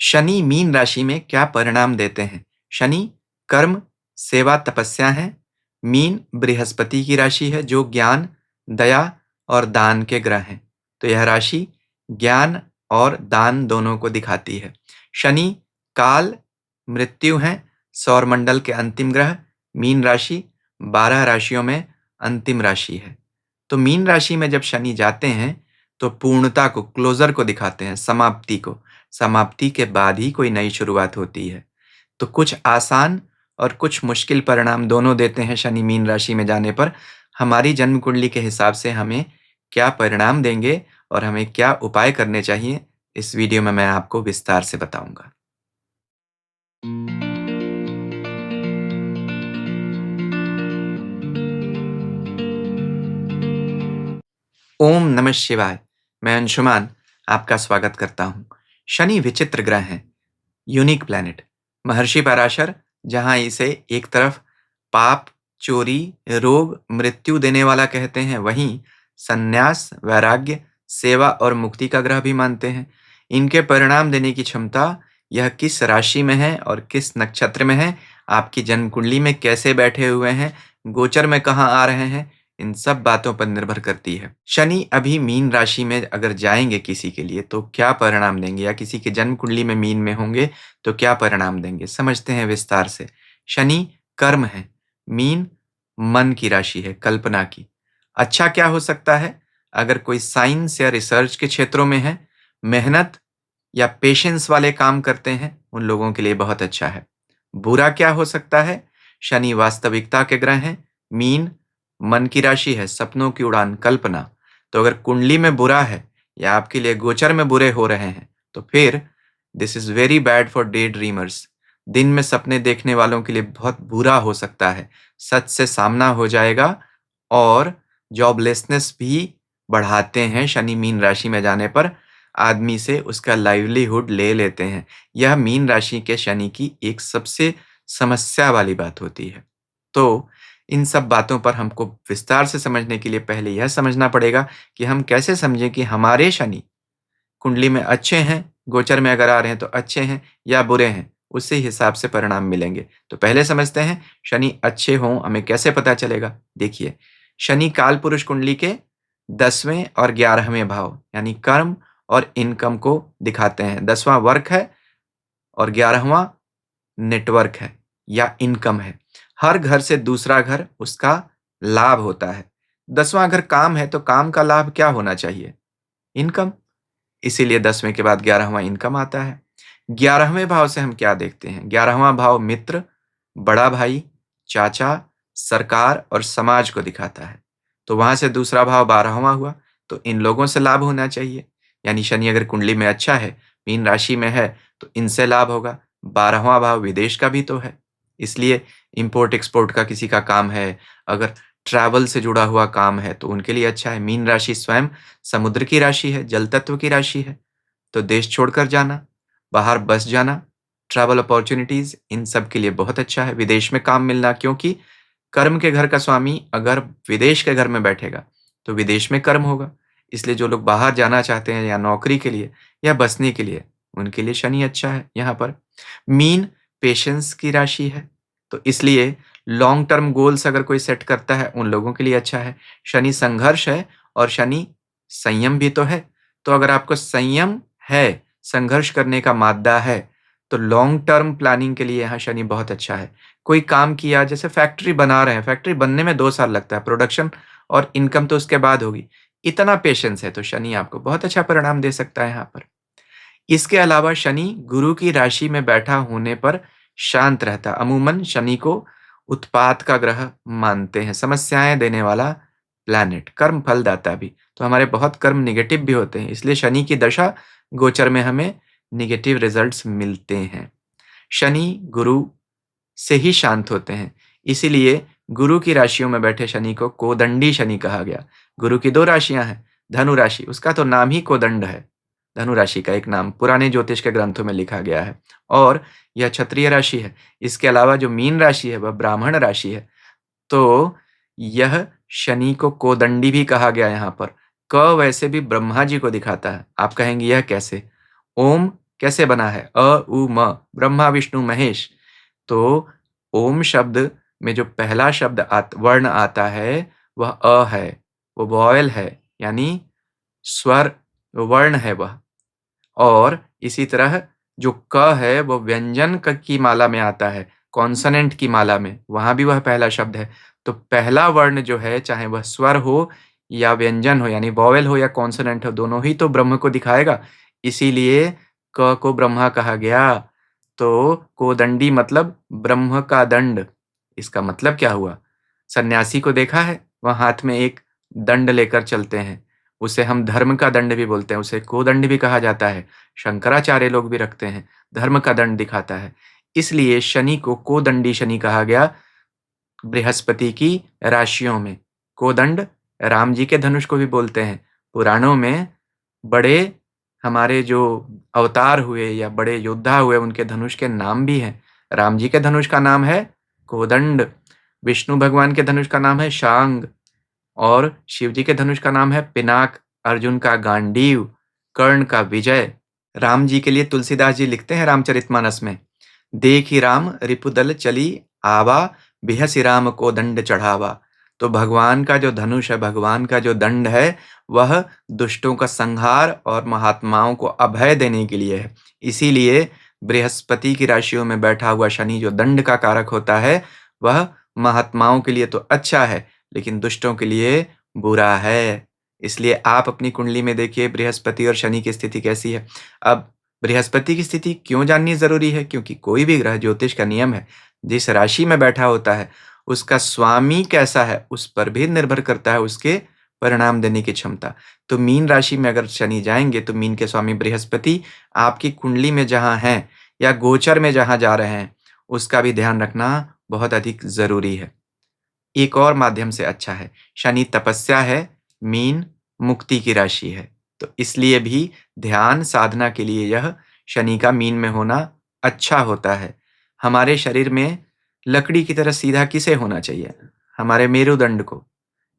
Shani mean राशि में क्या परिणाम देते हैं? शनि कर्म, सेवा, तपस्या है। मीन बृहस्पति की राशि है जो ज्ञान, दया और दान के ग्रह हैं। तो यह राशि ज्ञान और दान दोनों को दिखाती है। शनि काल, मृत्यु है, सौरमंडल के अंतिम ग्रह। मीन राशि 12 राशियों में अंतिम राशि है। तो मीन राशि में जब शनि जाते हैं तो पूर्णता को, क्लोजर को दिखाते हैं, समाप्ति को। समाप्ति के बाद ही कोई नई शुरुआत होती है। तो कुछ आसान और कुछ मुश्किल परिणाम दोनों देते हैं शनि मीन राशि में जाने पर। हमारी जन्म कुंडली के हिसाब से हमें क्या परिणाम देंगे और हमें क्या उपाय करने चाहिए, इस वीडियो में मैं आपको विस्तार से बताऊंगा। ओम नमः शिवाय। मैं अंशुमान आपका स्वागत करता हूँ। शनि विचित्र ग्रह हैं, यूनिक प्लैनेट। महर्षि पराशर जहाँ इसे एक तरफ पाप, चोरी, रोग, मृत्यु देने वाला कहते हैं, वहीं संन्यास, वैराग्य, सेवा और मुक्ति का ग्रह भी मानते हैं। इनके परिणाम देने की क्षमता, यह किस राशि में है और किस नक्षत्र में है, आपकी जन्म कुंडली में कैसे बैठे हुए हैं, गोचर में कहाँ आ रहे हैं, इन सब बातों पर निर्भर करती है। शनि अभी मीन राशि में अगर जाएंगे किसी के लिए तो क्या परिणाम देंगे, या किसी के जन्म कुंडली में मीन में होंगे तो क्या परिणाम देंगे, समझते हैं विस्तार से। शनि कर्म है, मीन मन की राशि है, कल्पना की। अच्छा क्या हो सकता है? अगर कोई साइंस या रिसर्च के क्षेत्रों में है, मेहनत या पेशेंस वाले काम करते हैं, उन लोगों के लिए बहुत अच्छा है। बुरा क्या हो सकता है? शनि वास्तविकता के ग्रह हैं, मीन मन की राशि है, सपनों की उड़ान, कल्पना। तो अगर कुंडली में बुरा है या आपके लिए गोचर में बुरे हो रहे हैं तो फिर this is very bad for day dreamers. दिन में सपने देखने वालों के लिए बहुत बुरा हो सकता है। सच से सामना हो जाएगा और जॉबलेसनेस भी बढ़ाते हैं शनि मीन राशि में जाने पर। आदमी से उसका लाइवलीहुड ले लेते हैं। यह मीन राशि के शनि की एक सबसे समस्या वाली बात होती है। तो इन सब बातों पर हमको विस्तार से समझने के लिए पहले यह समझना पड़ेगा कि हम कैसे समझें कि हमारे शनि कुंडली में अच्छे हैं, गोचर में अगर आ रहे हैं तो अच्छे हैं या बुरे हैं, उसी हिसाब से परिणाम मिलेंगे। तो पहले समझते हैं शनि अच्छे हों हमें कैसे पता चलेगा। देखिए, शनि काल पुरुष कुंडली के 10वें और 11वें भाव यानी कर्म और इनकम को दिखाते हैं। 10वां वर्क है और 11वां नेटवर्क है या इनकम है। हर घर से दूसरा घर उसका लाभ होता है। 10वां घर काम है तो काम का लाभ क्या होना चाहिए? इनकम। इसीलिए 10वें के बाद 11वां इनकम आता है। 11वें भाव से हम क्या देखते हैं? 11वां भाव मित्र, बड़ा भाई, चाचा, सरकार और समाज को दिखाता है। तो वहां से दूसरा भाव 12वां हुआ, तो इन लोगों से लाभ होना चाहिए। यानी शनि अगर कुंडली में अच्छा है, मीन राशि में है, तो इनसे लाभ होगा। 12वां भाव विदेश का भी तो है, इसलिए इंपोर्ट एक्सपोर्ट का किसी का काम है, अगर ट्रैवल से जुड़ा हुआ काम है तो उनके लिए अच्छा है। मीन राशि स्वयं समुद्र की राशि है, जल तत्व की राशि है। तो देश छोड़कर जाना, बाहर बस जाना, ट्रैवल अपॉर्चुनिटीज, इन सब के लिए बहुत अच्छा है। विदेश में काम मिलना, क्योंकि कर्म के घर का स्वामी अगर विदेश के घर में बैठेगा तो विदेश में कर्म होगा। इसलिए जो लोग बाहर जाना चाहते हैं या नौकरी के लिए या बसने के लिए, उनके लिए शनि अच्छा है। यहाँ पर मीन पेशेंस की राशि है, तो इसलिए लॉन्ग टर्म गोल्स अगर कोई सेट करता है उन लोगों के लिए अच्छा है। शनि संघर्ष है और शनि संयम भी तो है। तो अगर आपको संयम है, संघर्ष करने का मादा है, तो लॉन्ग टर्म प्लानिंग के लिए यहाँ शनि बहुत अच्छा है। कोई काम किया, जैसे फैक्ट्री बना रहे हैं, फैक्ट्री बनने में 2 साल लगता है, प्रोडक्शन और इनकम तो उसके बाद होगी। इतना पेशेंस है तो शनि आपको बहुत अच्छा परिणाम दे सकता है यहाँ पर। इसके अलावा शनि गुरु की राशि में बैठा होने पर शांत रहता है। अमूमन शनि को उत्पात का ग्रह मानते हैं, समस्याएं देने वाला प्लैनेट, कर्म फलदाता भी। तो हमारे बहुत कर्म निगेटिव भी होते हैं, इसलिए शनि की दशा गोचर में हमें निगेटिव रिजल्ट्स मिलते हैं। शनि गुरु से ही शांत होते हैं, इसीलिए गुरु की राशियों में बैठे शनि को कोदंडी शनि कहा गया। गुरु की 2 राशियां हैं, धनु राशि, उसका तो नाम ही कोदंड है। धनु राशि का एक नाम पुराने ज्योतिष के ग्रंथों में लिखा गया है, और यह क्षत्रिय राशि है। इसके अलावा जो मीन राशि है वह ब्राह्मण राशि है। तो यह शनि को कोदंडी भी कहा गया यहाँ पर। क वैसे भी ब्रह्मा जी को दिखाता है। आप कहेंगे यह कैसे? ओम कैसे बना है? अ, उ, म, ब्रह्मा, विष्णु, महेश। तो ओम शब्द में जो पहला शब्द वर्ण आता है, वह अ है, वो वॉयल है, यानी स्वर वर्ण है वह। और इसी तरह जो क है वो व्यंजन क की माला में आता है, कॉन्सोनेंट की माला में, वहाँ भी वह पहला शब्द है। तो पहला वर्ण जो है, चाहे वह स्वर हो या व्यंजन हो, यानी वॉवेल हो या कॉन्सोनेंट हो, दोनों ही तो ब्रह्म को दिखाएगा। इसीलिए क को ब्रह्मा कहा गया। तो कोदंडी मतलब ब्रह्म का दंड। इसका मतलब क्या हुआ? सन्यासी को देखा है? वह हाथ में एक दंड लेकर चलते हैं। उसे हम धर्म का दंड भी बोलते हैं, उसे कोदंड भी कहा जाता है। शंकराचार्य लोग भी रखते हैं, धर्म का दंड दिखाता है। इसलिए शनि को कोदंडी शनि कहा गया बृहस्पति की राशियों में। कोदंड राम जी के धनुष को भी बोलते हैं। पुराणों में बड़े हमारे जो अवतार हुए या बड़े योद्धा हुए, उनके धनुष के नाम भी हैं। राम जी के धनुष का नाम है कोदंड, विष्णु भगवान के धनुष का नाम है शांग, और शिव जी के धनुष का नाम है पिनाक, अर्जुन का गांडीव, कर्ण का विजय। राम जी के लिए तुलसीदास जी लिखते हैं रामचरितमानस में, देखि राम रिपुदल चली आवा, बिहसि राम को दंड चढ़ावा। तो भगवान का जो धनुष है, भगवान का जो दंड है, वह दुष्टों का संहार और महात्माओं को अभय देने के लिए है। इसीलिए बृहस्पति की राशियों में बैठा हुआ शनि जो दंड का कारक होता है, वह महात्माओं के लिए तो अच्छा है, लेकिन दुष्टों के लिए बुरा है। इसलिए आप अपनी कुंडली में देखिए बृहस्पति और शनि की स्थिति कैसी है। अब बृहस्पति की स्थिति क्यों जाननी ज़रूरी है? क्योंकि कोई भी ग्रह, ज्योतिष का नियम है, जिस राशि में बैठा होता है, उसका स्वामी कैसा है, उस पर भी निर्भर करता है उसके परिणाम देने की क्षमता। तो मीन राशि में अगर शनि जाएँगे, तो मीन के स्वामी बृहस्पति आपकी कुंडली में जहाँ हैं या गोचर में जहाँ जा रहे हैं, उसका भी ध्यान रखना बहुत अधिक ज़रूरी है। एक और माध्यम से अच्छा है, शनि तपस्या है, मीन मुक्ति की राशि है। तो इसलिए भी ध्यान साधना के लिए यह शनि का मीन में होना अच्छा होता है। हमारे शरीर में लकड़ी की तरह सीधा किसे होना चाहिए? हमारे मेरुदंड को,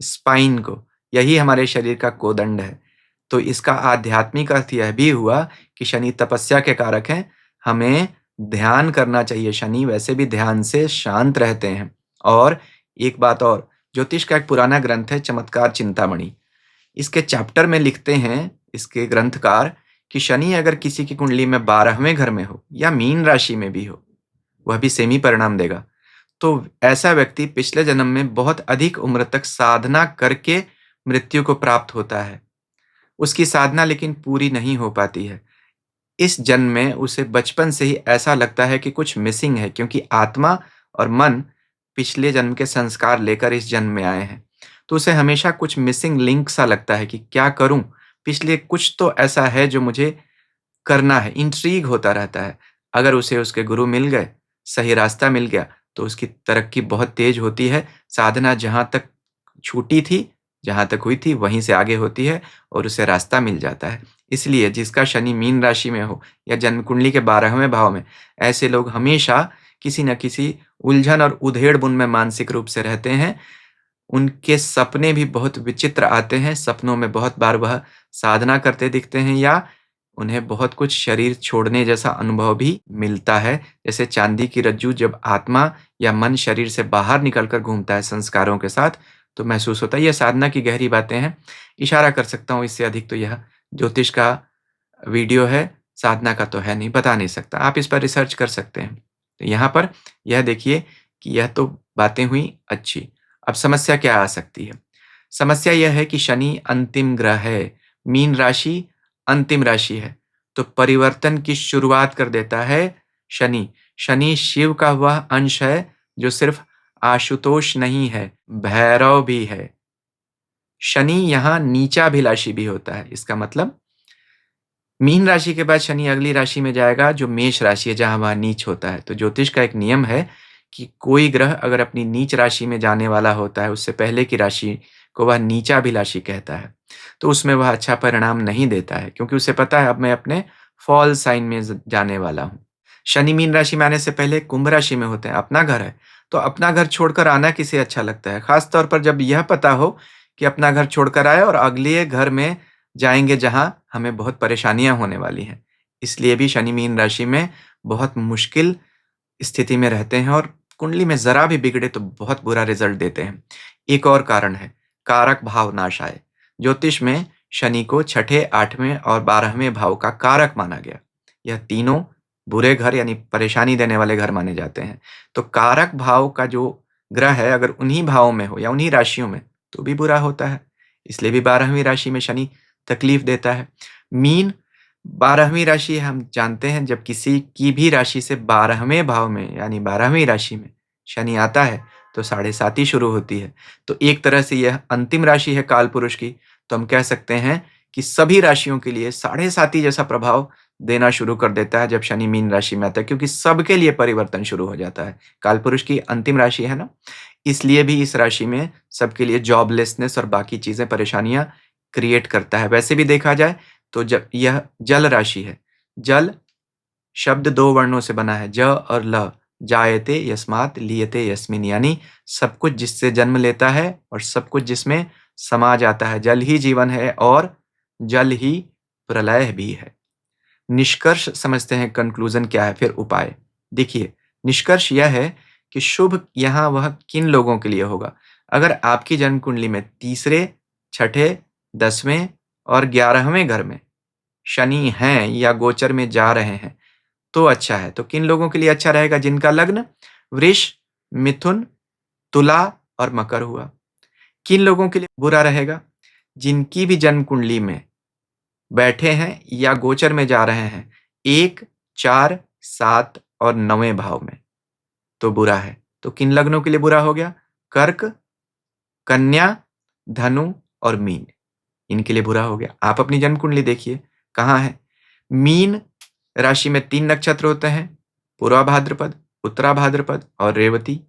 स्पाइन को। यही हमारे शरीर का कोदंड है। तो इसका आध्यात्मिक अर्थ यह भी हुआ कि शनि तपस्या के कारक हैं, हमें ध्यान करना चाहिए। शनि वैसे भी ध्यान से शांत रहते हैं। और एक बात और, ज्योतिष का एक पुराना ग्रंथ है चमत्कार चिंतामणि। इसके चैप्टर में लिखते हैं इसके ग्रंथकार कि शनि अगर किसी की कुंडली में 12वें घर में हो या मीन राशि में भी हो, वह भी सेम ही परिणाम देगा। तो ऐसा व्यक्ति पिछले जन्म में बहुत अधिक उम्र तक साधना करके मृत्यु को प्राप्त होता है। उसकी साधना लेकिन पूरी नहीं हो पाती है। इस जन्म में उसे बचपन से ही ऐसा लगता है कि कुछ मिसिंग है, क्योंकि आत्मा और मन पिछले जन्म के संस्कार लेकर इस जन्म में आए हैं। तो उसे हमेशा कुछ मिसिंग लिंक सा लगता है कि क्या करूं? पिछले कुछ तो ऐसा है जो मुझे करना है, इंट्रिग होता रहता है। अगर उसे उसके गुरु मिल गए, सही रास्ता मिल गया, तो उसकी तरक्की बहुत तेज होती है। साधना जहाँ तक छूटी थी, जहाँ तक हुई थी, वहीं से आगे होती है और उसे रास्ता मिल जाता है। इसलिए जिसका शनि मीन राशि में हो या जन्म कुंडली के 12वें भाव में, ऐसे लोग हमेशा किसी न किसी उलझन और उधेड़-बुन में मानसिक रूप से रहते हैं। उनके सपने भी बहुत विचित्र आते हैं। सपनों में बहुत बार वह साधना करते दिखते हैं या उन्हें बहुत कुछ शरीर छोड़ने जैसा अनुभव भी मिलता है। जैसे चांदी की रज्जू जब आत्मा या मन शरीर से बाहर निकल कर घूमता है संस्कारों के साथ, तो महसूस होता है। ये साधना की गहरी बातें हैं। इशारा कर सकता हूँ, इससे अधिक तो यह ज्योतिष का वीडियो है, साधना का तो है नहीं, बता नहीं सकता। आप इस पर रिसर्च कर सकते हैं। तो यहाँ पर यह देखिए कि यह तो बातें हुई अच्छी। अब समस्या क्या आ सकती है? समस्या यह है कि शनि अंतिम ग्रह है, मीन राशि अंतिम राशि है, तो परिवर्तन की शुरुआत कर देता है शनि। शनि शिव का वह अंश है जो सिर्फ आशुतोष नहीं है, भैरव भी है। शनि यहाँ नीचाभिलाषी भी होता है। इसका मतलब मीन राशि के बाद शनि अगली राशि में जाएगा जो मेष राशि है, जहाँ वह नीच होता है। तो ज्योतिष का एक नियम है कि कोई ग्रह अगर अपनी नीच राशि में जाने वाला होता है, उससे पहले की राशि को वह नीचाभिलाषी कहता है। तो उसमें वह अच्छा परिणाम नहीं देता है, क्योंकि उसे पता है अब मैं अपने फॉल साइन में जाने वाला हूँ। शनि मीन राशि में आने से पहले कुंभ राशि में होते हैं, अपना घर है। तो अपना घर छोड़कर आना किसे अच्छा लगता है? खास तौर पर जब यह पता हो कि अपना घर छोड़कर आए और अगले घर में जाएँगे जहाँ हमें बहुत परेशानियाँ होने वाली हैं। इसलिए भी शनि मीन राशि में बहुत मुश्किल स्थिति में रहते हैं और कुंडली में जरा भी बिगड़े तो बहुत बुरा रिजल्ट देते हैं। एक और कारण है कारक भाव नाश आए। ज्योतिष में शनि को छठे, आठवें और 12वें भाव का कारक माना गया। यह तीनों बुरे घर यानी परेशानी देने वाले घर माने जाते हैं। तो कारक भाव का जो ग्रह है अगर उन्हीं भावों में हो या उन्हीं राशियों में तो भी बुरा होता है। इसलिए भी 12वीं राशि में शनि तकलीफ देता है। मीन 12वीं राशि हम जानते हैं, जब किसी की भी राशि से 12वें भाव में यानी 12वीं राशि में शनि आता है तो साढ़े साती शुरू होती है। तो एक तरह से यह अंतिम राशि है काल पुरुष की। तो हम कह सकते हैं कि सभी राशियों के लिए साढ़े साती जैसा प्रभाव देना शुरू कर देता है जब शनि मीन राशि में आता है, क्योंकि सबके लिए परिवर्तन शुरू हो जाता है। काल पुरुष की अंतिम राशि है ना, इसलिए भी इस राशि में सबके लिए जॉबलेसनेस और बाकी चीजें परेशानियां क्रिएट करता है। वैसे भी देखा जाए तो जब यह जल राशि है, जल शब्द दो वर्णों से बना है, ज और ल। जायते यस्मात् लियते यस्मिन्, यानी सब कुछ जिससे जन्म लेता है और सब कुछ जिसमें समा जाता है। जल ही जीवन है और जल ही प्रलय भी है। निष्कर्ष समझते हैं, कंक्लूजन क्या है, फिर उपाय। देखिए, निष्कर्ष यह है कि शुभ यहाँ वह किन लोगों के लिए होगा। अगर आपकी जन्म कुंडली में तीसरे, छठे, 10वें और 11वें घर में शनि हैं या गोचर में जा रहे हैं तो अच्छा है। तो किन लोगों के लिए अच्छा रहेगा? जिनका लग्न वृष, मिथुन, तुला और मकर हुआ। किन लोगों के लिए बुरा रहेगा? जिनकी भी जन्म कुंडली में बैठे हैं या गोचर में जा रहे हैं 1, 4, 7 और 9वें भाव में, तो बुरा है। तो किन लग्नों के लिए बुरा हो गया? कर्क, कन्या, धनु और मीन, इनके लिए बुरा हो गया। आप अपनी जन्म कुंडली देखिए कहाँ है। मीन राशि में 3 नक्षत्र होते हैं, पूर्वा भाद्रपद, उत्तरा भाद्रपद और रेवती।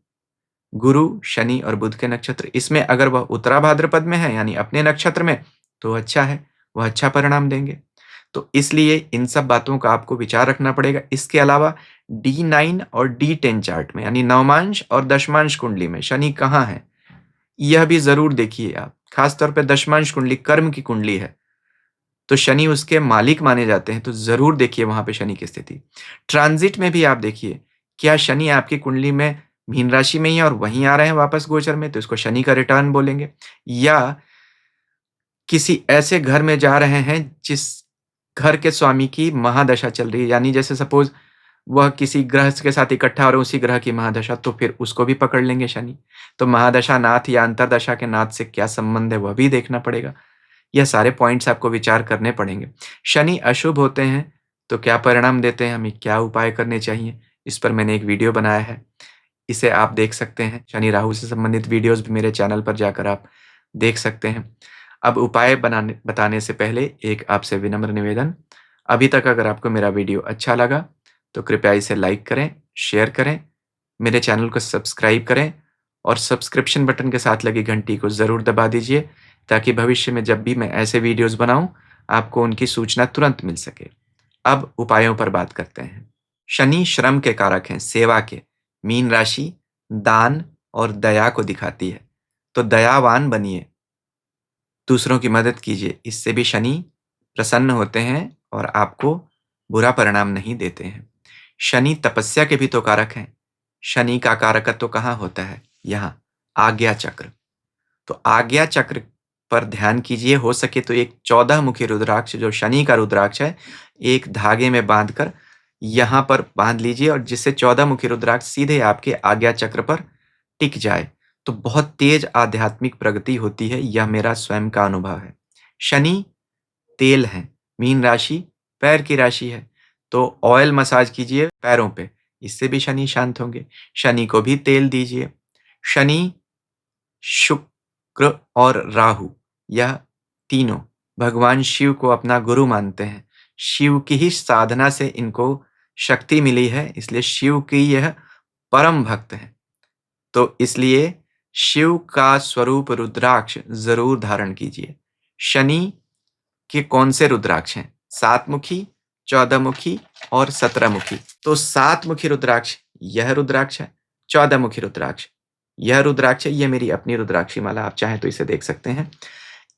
गुरु, शनि और बुध के नक्षत्र। इसमें अगर वह उत्तरा भाद्रपद में है यानी अपने नक्षत्र में तो अच्छा है, वह अच्छा परिणाम देंगे। तो इसलिए इन सब बातों का आपको विचार रखना पड़ेगा। इसके अलावा D9 और D10 चार्ट में यानी नवमांश और दशमांश कुंडली में शनि कहाँ है यह भी जरूर देखिए आप। खासतौर पर दशमांश कुंडली कर्म की कुंडली है तो शनि उसके मालिक माने जाते हैं, तो जरूर देखिए वहां पे शनि की स्थिति। ट्रांजिट में भी आप देखिए क्या शनि आपकी कुंडली में मीन राशि में ही है और वहीं आ रहे हैं वापस गोचर में, तो इसको शनि का रिटर्न बोलेंगे। या किसी ऐसे घर में जा रहे हैं जिस घर के स्वामी की महादशा चल रही है, यानी जैसे सपोज वह किसी ग्रह के साथ इकट्ठा और उसी ग्रह की महादशा, तो फिर उसको भी पकड़ लेंगे शनि। तो महादशा नाथ या अंतरदशा के नाथ से क्या संबंध है वह भी देखना पड़ेगा। यह सारे पॉइंट्स आपको विचार करने पड़ेंगे। शनि अशुभ होते हैं तो क्या परिणाम देते हैं, हमें क्या उपाय करने चाहिए, इस पर मैंने एक वीडियो बनाया है, इसे आप देख सकते हैं। शनि राहु से संबंधित वीडियोस भी मेरे चैनल पर जाकर आप देख सकते हैं। अब उपाय बताने से पहले एक आपसे विनम्र निवेदन, अभी तक अगर आपको मेरा वीडियो अच्छा लगा तो कृपया इसे लाइक करें, शेयर करें, मेरे चैनल को सब्सक्राइब करें और सब्सक्रिप्शन बटन के साथ लगी घंटी को ज़रूर दबा दीजिए ताकि भविष्य में जब भी मैं ऐसे वीडियोस बनाऊं आपको उनकी सूचना तुरंत मिल सके। अब उपायों पर बात करते हैं। शनि श्रम के कारक हैं, सेवा के। मीन राशि दान और दया को दिखाती है, तो दयावान बनिए, दूसरों की मदद कीजिए, इससे भी शनि प्रसन्न होते हैं और आपको बुरा परिणाम नहीं देते हैं। शनि तपस्या के भी तो कारक हैं। शनि का कारकत्व तो कहाँ होता है? यहाँ आज्ञा चक्र। तो आज्ञा चक्र पर ध्यान कीजिए, हो सके तो एक 14 मुखी रुद्राक्ष जो शनि का रुद्राक्ष है एक धागे में बांधकर यहाँ पर बांध लीजिए और जिससे 14 मुखी रुद्राक्ष सीधे आपके आज्ञा चक्र पर टिक जाए तो बहुत तेज आध्यात्मिक प्रगति होती है। यह मेरा स्वयं का अनुभव है। शनि तेल है, मीन राशि पैर की राशि है, तो ऑयल मसाज कीजिए पैरों पे, इससे भी शनि शांत होंगे। शनि को भी तेल दीजिए। शनि, शुक्र और राहु यह तीनों भगवान शिव को अपना गुरु मानते हैं। शिव की ही साधना से इनको शक्ति मिली है, इसलिए शिव की यह परम भक्त है। तो इसलिए शिव का स्वरूप रुद्राक्ष जरूर धारण कीजिए। शनि के कौन से रुद्राक्ष हैं? 7 मुखी, 14 मुखी और 17 मुखी। तो 7 मुखी रुद्राक्ष यह रुद्राक्ष है, 14 मुखी रुद्राक्ष यह रुद्राक्ष है। यह मेरी अपनी रुद्राक्षी माला, आप चाहें तो इसे देख सकते हैं।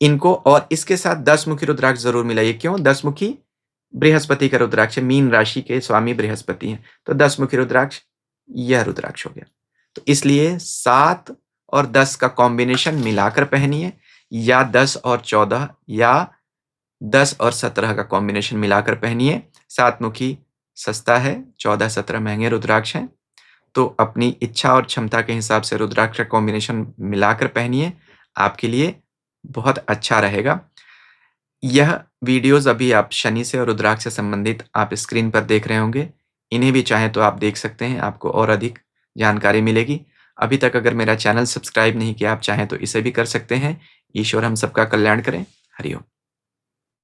इनको और इसके साथ 10 मुखी रुद्राक्ष जरूर मिलाइए। क्यों 10 मुखी? बृहस्पति का रुद्राक्ष है, मीन राशि के स्वामी बृहस्पति हैं, तो 10 मुखी रुद्राक्ष यह रुद्राक्ष हो गया। तो इसलिए 7 और 10 का कॉम्बिनेशन मिलाकर पहनिए, या 10 और 14 या 10 और 17 का कॉम्बिनेशन मिलाकर पहनिए। 7 मुखी सस्ता है, 14-17 महंगे रुद्राक्ष हैं। तो अपनी इच्छा और क्षमता के हिसाब से रुद्राक्ष का कॉम्बिनेशन मिलाकर पहनिए, आपके लिए बहुत अच्छा रहेगा। यह वीडियोस अभी आप शनि से और रुद्राक्ष से संबंधित आप स्क्रीन पर देख रहे होंगे। इन्हें भी चाहें तो आप देख सकते हैं, आपको और अधिक जानकारी मिलेगी। अभी तक अगर मेरा चैनल सब्सक्राइब नहीं किया, आप चाहें तो इसे भी कर सकते हैं। ईश्वर हम सबका कल्याण करें। हरि ओम।